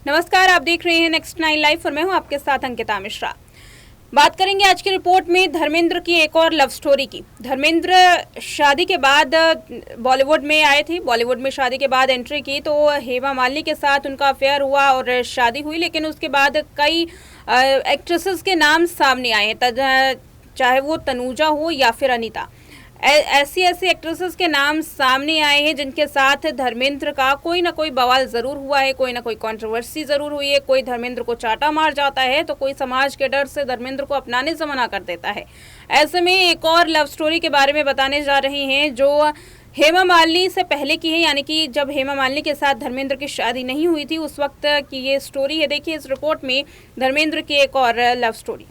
नमस्कार, आप देख रहे हैं नेक्स्ट 9 लाइव और मैं हूं आपके साथ अंकिता मिश्रा। बात करेंगे आज की रिपोर्ट में धर्मेंद्र की एक और लव स्टोरी की। धर्मेंद्र शादी के बाद बॉलीवुड में आए थे। बॉलीवुड में शादी के बाद एंट्री की तो हेमा मालिनी के साथ उनका अफेयर हुआ और शादी हुई, लेकिन उसके बाद कई एक्ट्रेसेस के नाम सामने आए, चाहे वो तनुजा हो या फिर अनीता। ऐसी एक्ट्रेसेस के नाम सामने आए हैं जिनके साथ धर्मेंद्र का कोई ना कोई बवाल ज़रूर हुआ है, कोई ना कोई कंट्रोवर्सी ज़रूर हुई है। कोई धर्मेंद्र को चाटा मार जाता है तो कोई समाज के डर से धर्मेंद्र को अपनाने से मना कर देता है। ऐसे में एक और लव स्टोरी के बारे में बताने जा रहे हैं जो हेमा मालिनी से पहले की है, यानी कि जब हेमा मालिनी के साथ धर्मेंद्र की शादी नहीं हुई थी उस वक्त की ये स्टोरी है। देखिए इस रिपोर्ट में धर्मेंद्र की एक और लव स्टोरी।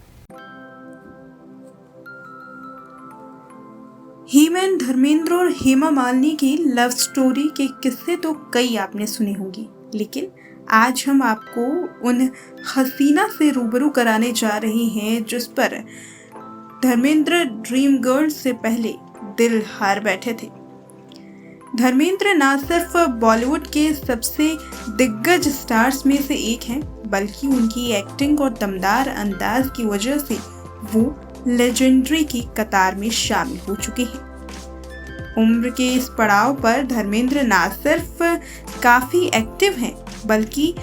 हीमैन धर्मेंद्र और हेमा मालिनी की लव स्टोरी के किस्से तो कई आपने सुने होंगे, लेकिन आज हम आपको उन हसीना से रूबरू कराने जा रहे हैं जिस पर धर्मेंद्र ड्रीम गर्ल से पहले दिल हार बैठे थे। धर्मेंद्र न सिर्फ बॉलीवुड के सबसे दिग्गज स्टार्स में से एक हैं, बल्कि उनकी एक्टिंग और दमदार अंदाज की वजह से वो लेजेंडरी की कतार में शामिल हो चुके हैं। उम्र के इस पड़ाव पर धर्मेंद्र न सिर्फ काफी एक्टिव हैं, बल्कि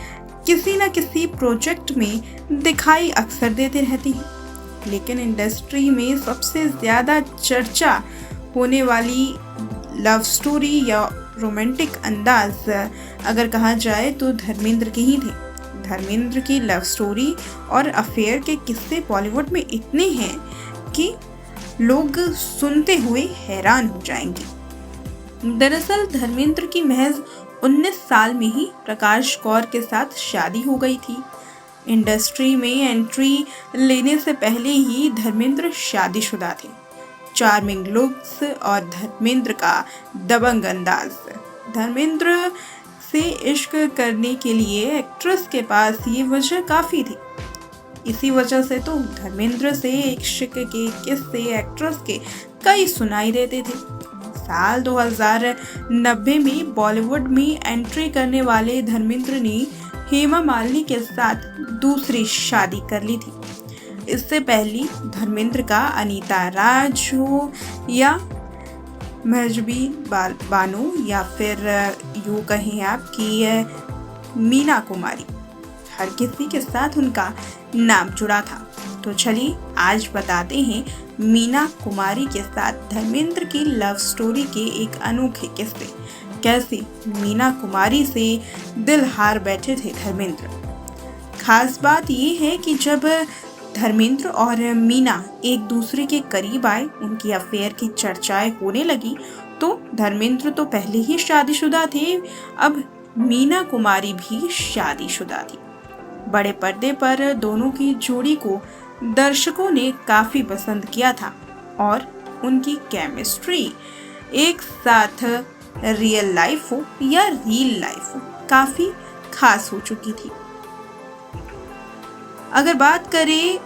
किसी न किसी प्रोजेक्ट में दिखाई अक्सर देते रहते हैं। लेकिन इंडस्ट्री में सबसे ज्यादा चर्चा होने वाली लव स्टोरी या रोमांटिक अंदाज अगर कहा जाए तो धर्मेंद्र के ही थे। धर्मेंद्र की लव स्टोरी और अफेयर के किस्से बॉलीवुड में इतने हैं कि लोग सुनते हुए हैरान हो जाएंगे। दरअसल धर्मेंद्र की महज 19 साल में ही प्रकाश कौर के साथ शादी हो गई थी। इंडस्ट्री में एंट्री लेने से पहले ही धर्मेंद्र शादीशुदा थे। चार्मिंग लुक्स और धर्मेंद्र का दबंग अंदाज। धर्मेंद्र से इश्क करने के लिए एक्ट्रेस के पास ये वजह काफी थी। इसी वजह से तो धर्मेंद्र से इश्क के किस्से एक्ट्रेस के कई सुनाई देते थे। साल 2090 में बॉलीवुड में एंट्री करने वाले धर्मेंद्र ने हेमा मालिनी के साथ दूसरी शादी कर ली थी। इससे पहले धर्मेंद्र का अनीता राज हो या महजबी बानो या फिर यूँ कहें आप कि मीना कुमारी, हर किसी के साथ उनका नाम जुड़ा था। तो चलिए आज बताते हैं मीना कुमारी के साथ धर्मेंद्र की लव स्टोरी के एक अनोखे किस्से। कैसे मीना कुमारी से दिल हार बैठे थे धर्मेंद्र। खास बात ये है कि जब धर्मेंद्र और मीना एक दूसरे के करीब आए, उनकी अफेयर की चर्चाएं होने लगी, तो धर्मेंद्र तो पहले ही शादीशुदा थे, अब मीना कुमारी भी शादीशुदा थी। बड़े पर्दे पर दोनों की जोड़ी को दर्शकों ने काफी पसंद किया था और उनकी केमिस्ट्री एक साथ रियल लाइफ हो या रील लाइफ हो काफी खास हो चुकी थी। अगर बात करें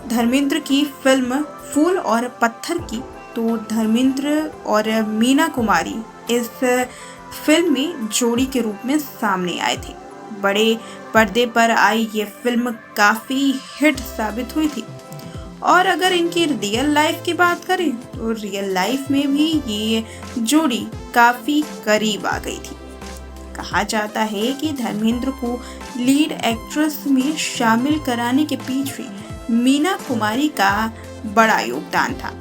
धर्मेंद्र की फिल्म फूल और पत्थर की, तो धर्मेंद्र और मीना कुमारी इस फिल्म में जोड़ी के रूप में सामने आए थे। बड़े पर्दे पर आई ये फिल्म काफी हिट साबित हुई थी। और अगर इनकी रियल लाइफ की बात करें तो रियल लाइफ में भी ये जोड़ी काफी करीब आ गई थी। कहा जाता है कि धर्मेंद्र को लीड एक्ट्रेस में शामिल कराने के पीछे मीना कुमारी का बड़ा योगदान था।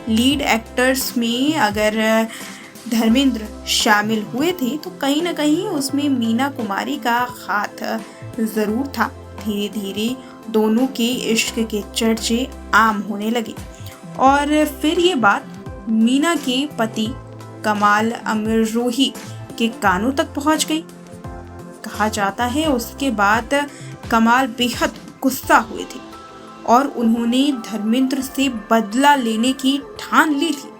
लीड एक्टर्स में अगर धर्मेंद्र शामिल हुए थे तो कहीं ना कहीं उसमें मीना कुमारी का हाथ जरूर था। धीरे धीरे दोनों के इश्क के चर्चे आम होने लगे और फिर ये बात मीना के पति कमाल अमरोही के कानों तक पहुंच गई। कहा जाता है उसके बाद कमाल बेहद गुस्सा हुए थे और उन्होंने धर्मेंद्र से बदला लेने की ठान ली थी।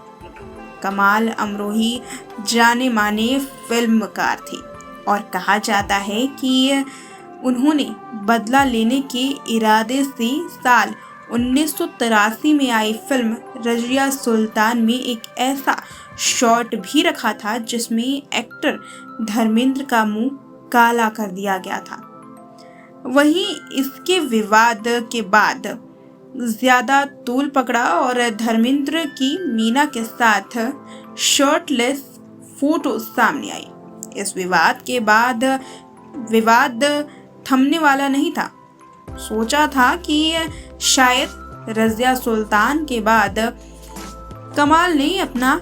कमाल अमरोही जाने माने फिल्मकार थे और कहा जाता है कि उन्होंने बदला लेने के इरादे से साल 1983 में आई फिल्म रजिया सुल्तान में एक ऐसा शॉट भी रखा था जिसमें एक्टर धर्मेंद्र का मुंह काला कर दिया गया था। वहीं इसके विवाद के बाद ज्यादा तूल पकड़ा और धर्मेंद्र की मीना के साथ शर्टलेस फोटो सामने आई। इस विवाद के बाद विवाद थमने वाला नहीं था। सोचा था कि शायद रज़िया सुल्तान के बाद कमाल ने अपना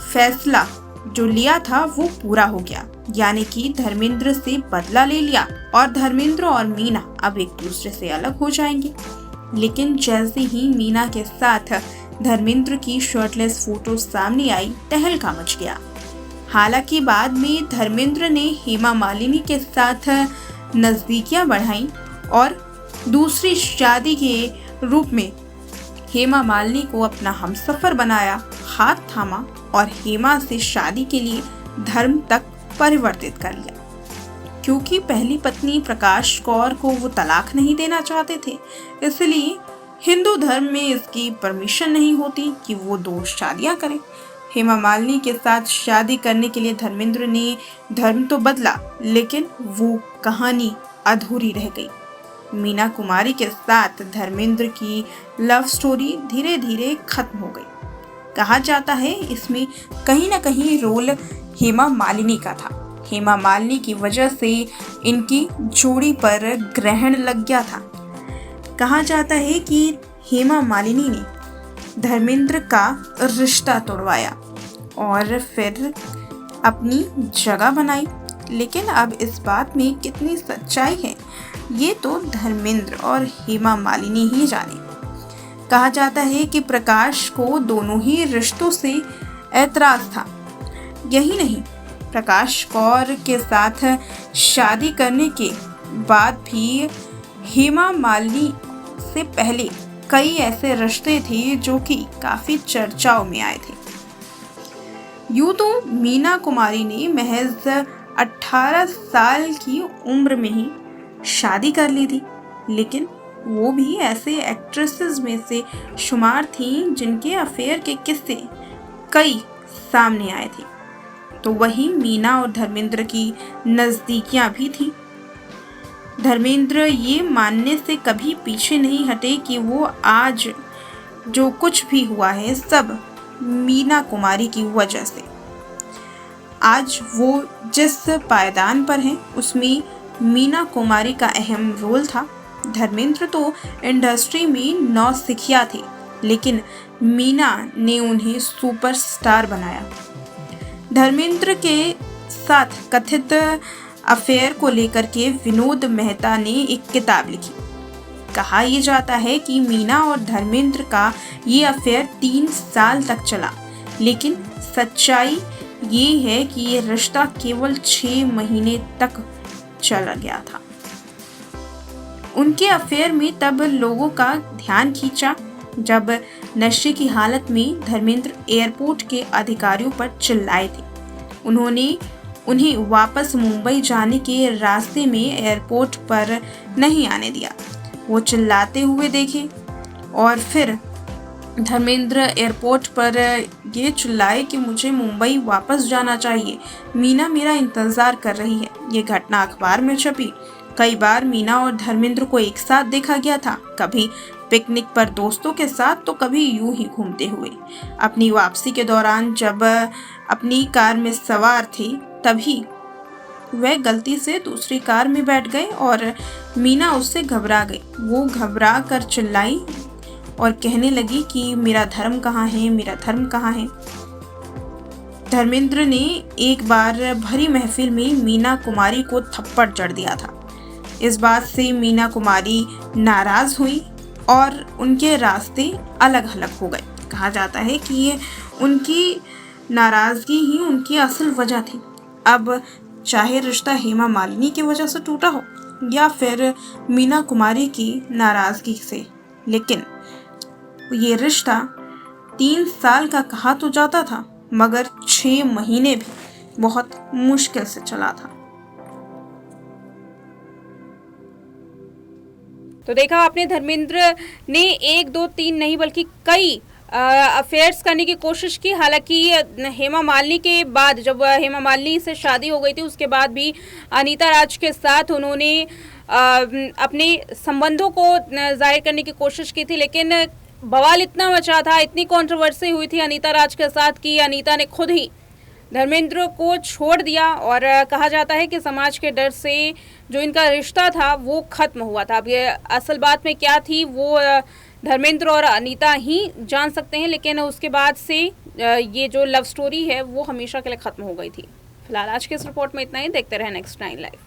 फैसला जो लिया था वो पूरा हो गया, यानी कि धर्मेंद्र से बदला ले लिया और धर्मेंद्र और मीना अब एक दूसरे से अलग हो जाएंगे। लेकिन जैसे ही मीना के साथ धर्मेंद्र की शर्टलेस फोटो सामने आई, तहलका मच गया। हालांकि बाद में धर्मेंद्र ने हेमा मालिनी के साथ नजदीकियां बढ़ाई और दूसरी शादी के रूप में हेमा मालिनी को अपना हमसफर बनाया, हाथ थामा और हेमा से शादी के लिए धर्म तक परिवर्तित कर लिया। क्योंकि पहली पत्नी प्रकाश कौर को वो तलाक नहीं देना चाहते थे, इसलिए हिंदू धर्म में इसकी परमिशन नहीं होती कि वो 2 शादियां करें। हेमा मालिनी के साथ शादी करने के लिए धर्मेंद्र ने धर्म तो बदला, लेकिन वो कहानी अधूरी रह गई। मीना कुमारी के साथ धर्मेंद्र की लव स्टोरी धीरे धीरे खत्म हो गई। कहा जाता है इसमें कहीं न कहीं रोल हेमा मालिनी का था। हेमा मालिनी की वजह से इनकी जोड़ी पर ग्रहण लग गया था। कहा जाता है कि हेमा मालिनी ने धर्मेंद्र का रिश्ता तोड़वाया और फिर अपनी जगह बनाई। लेकिन अब इस बात में कितनी सच्चाई है, ये तो धर्मेंद्र और हेमा मालिनी ही जाने। कहा जाता है कि प्रकाश को दोनों ही रिश्तों से ऐतराज था। यही नहीं, प्रकाश कौर के साथ शादी करने के बाद भी हेमा मालिनी से पहले कई ऐसे रिश्ते थे जो कि काफी चर्चाओं में आए थे। यूं तो मीना कुमारी ने महज 18 साल की उम्र में ही शादी कर ली थी, लेकिन वो भी ऐसे एक्ट्रेसेस में से शुमार थी जिनके अफेयर के किस्से कई सामने आए थे। तो वही मीना और धर्मेंद्र की नजदीकियां भी थी। धर्मेंद्र ये मानने से कभी पीछे नहीं हटे कि वो आज जो कुछ भी हुआ है सब मीना कुमारी की वजह से। आज वो जिस पायदान पर हैं उसमें मीना कुमारी का अहम रोल था। धर्मेंद्र तो इंडस्ट्री में नौसिखिया थे, लेकिन मीना ने उन्हें सुपरस्टार बनाया। धर्मेंद्र के साथ कथित अफेयर को लेकर के विनोद मेहता ने एक किताब लिखी। कहा यह जाता है कि मीना और धर्मेंद्र का ये अफेयर 3 साल तक चला, लेकिन सच्चाई ये है कि ये रिश्ता केवल 6 महीने तक चला गया था। उनके अफेयर में तब लोगों का ध्यान खींचा जब नशे की हालत में धर्मेंद्र एयरपोर्ट के अधिकारियों पर चिल्लाए थे। उन्हें वापस मुंबई जाने के रास्ते में एयरपोर्ट पर नहीं आने दिया। वो चिल्लाते हुए देखे और फिर धर्मेंद्र एयरपोर्ट पर ये चिल्लाए कि मुझे मुंबई वापस जाना चाहिए, मीना मेरा इंतज़ार कर रही है। ये घटना अखबार में छपी। कई बार मीना और धर्मेंद्र को एक साथ देखा गया था, कभी पिकनिक पर दोस्तों के साथ तो कभी यूं ही घूमते हुए। अपनी वापसी के दौरान जब अपनी कार में सवार थे तभी वह गलती से दूसरी कार में बैठ गए और मीना उससे घबरा गई। वो घबरा कर चिल्लाई और कहने लगी कि मेरा धर्म कहाँ है, मेरा धर्म कहाँ है। धर्मेंद्र ने एक बार भरी महफिल में मीना कुमारी को थप्पड़ जड़ दिया था। इस बात से मीना कुमारी नाराज हुई और उनके रास्ते अलग अलग हो गए। कहा जाता है कि ये उनकी नाराजगी ही उनकी असल वजह थी। अब चाहे रिश्ता हेमा मालिनी की वजह से टूटा हो या फिर मीना कुमारी की नाराजगी से, लेकिन ये रिश्ता 3 साल का कहा तो जाता था, मगर 6 महीने भी बहुत मुश्किल से चला था। तो देखा आपने, धर्मेंद्र ने 1, 2, 3 नहीं बल्कि कई अफेयर्स करने की कोशिश की। हालांकि हेमा मालिनी के बाद, जब हेमा मालिनी से शादी हो गई थी, उसके बाद भी अनीता राज के साथ उन्होंने अपने संबंधों को जाहिर करने की कोशिश की थी, लेकिन बवाल इतना मचा था, इतनी कंट्रोवर्सी हुई थी अनीता राज के साथ कि अनीता ने खुद ही धर्मेंद्र को छोड़ दिया और कहा जाता है कि समाज के डर से जो इनका रिश्ता था वो खत्म हुआ था। अब ये असल बात में क्या थी वो धर्मेंद्र और अनीता ही जान सकते हैं, लेकिन उसके बाद से ये जो लव स्टोरी है वो हमेशा के लिए खत्म हो गई थी। फिलहाल आज के इस रिपोर्ट में इतना ही। देखते रहे नेक्स्ट 9 लाइव।